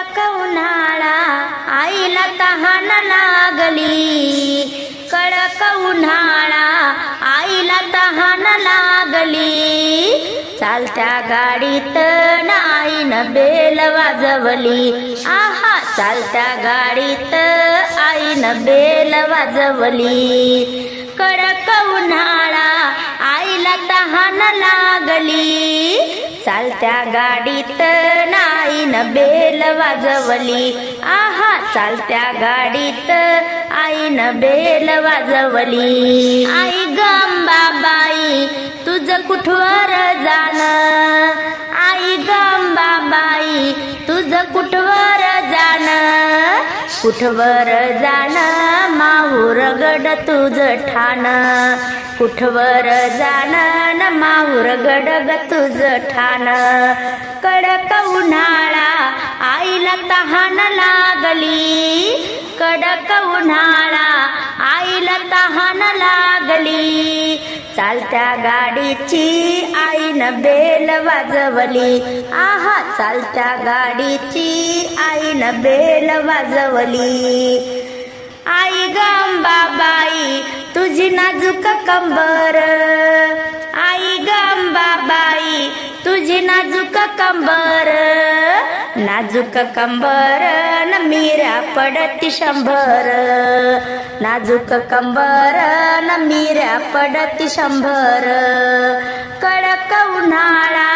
कडक उन्हाळा आईला तहान लागली, कडक उन्हाळा आईला तहान लागली। चालत्या गाडीत आईनं बेल वाजवली, आहा चालत्या गाडीत आईनं बेल वाजवली। कडक उन्हाळा आईला तहान लागली, चालत्या गाडीत आईनं बेल वाजवली, आहा चालत्या गाडीत आईनं बेल वाजवली। आई गंबाबाई तुझं कुठवर जाणं, आई गंबाबाई तुझं कुठवर जाणं, कुठवर जाणं माहुरगड तुझं ठाण, कुठवर जाणं माहुरगड ग तुझं ठाण। कडक उन्हाळा आईला तहान लागली, कडक उन्हाळा आईला तहान लागली। चालत्या गाडीची आईनं बेल वाजवली, आहा चालत्या गाडीची आईनं बेल वाजवली। आई गंबाबाई तुझी नाजूक कंबर, आई गंबाबाई तुझी नाजूक कंबर, नाजूक कंबर न मिऱ्या पडती 100, नाजूक कंबर न मिऱ्या पडती 100। कडक उन्हाळा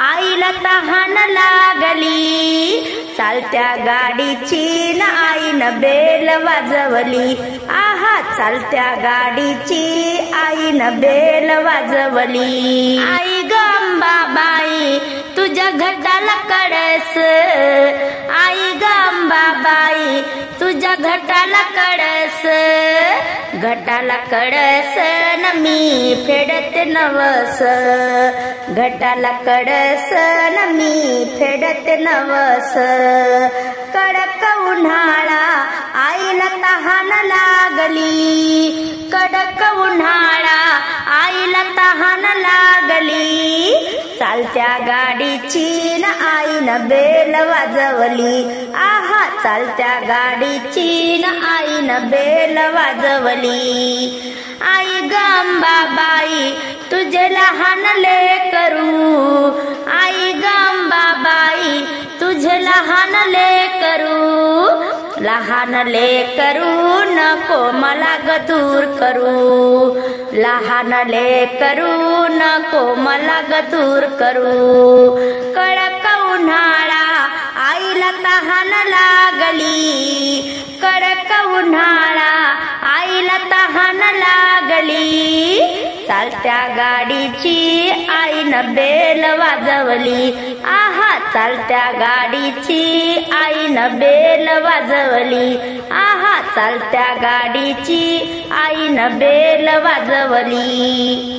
आईला तहान लागली, चालत्या गाडीची आईनं बेल वाजवली, आहा चालत्या गाडीची आईनं बेल वाजवली। आई गंबाबाई तुझ्या घटाला कळस, आई गंबाबाई तुझ्या घटाला कळस, घटाला कळस न मी फेडते नवस, घटाला कळस न मी फेडते नवस। कडक उन्हाळा आईला तहान लागली, कडक उन्हाळा आईला तहान लागली। चालत्या गाडीची आईनं बेल वाजवली, आहा चालत्या गाडीची आईनं बेल वाजवली। आई गंबाबाई तुझे लहान लेकरू, आई गंबाबाई तुझे लहान लेकरू, लहान लेकरू नको मला ग दूर करू, लहान लेकरू नको मला ग दूर करू। कडक उन्हाळा आईला तहान लागली, कडक उन्हाळा आईला तहान लागली। चालत्या गाडीची आईनं बेल वाजवली, आहा चालत्या गाडीची आईनं बेल वाजवली, आहा चालत्या गाडीची आईनं बेल वाजवली।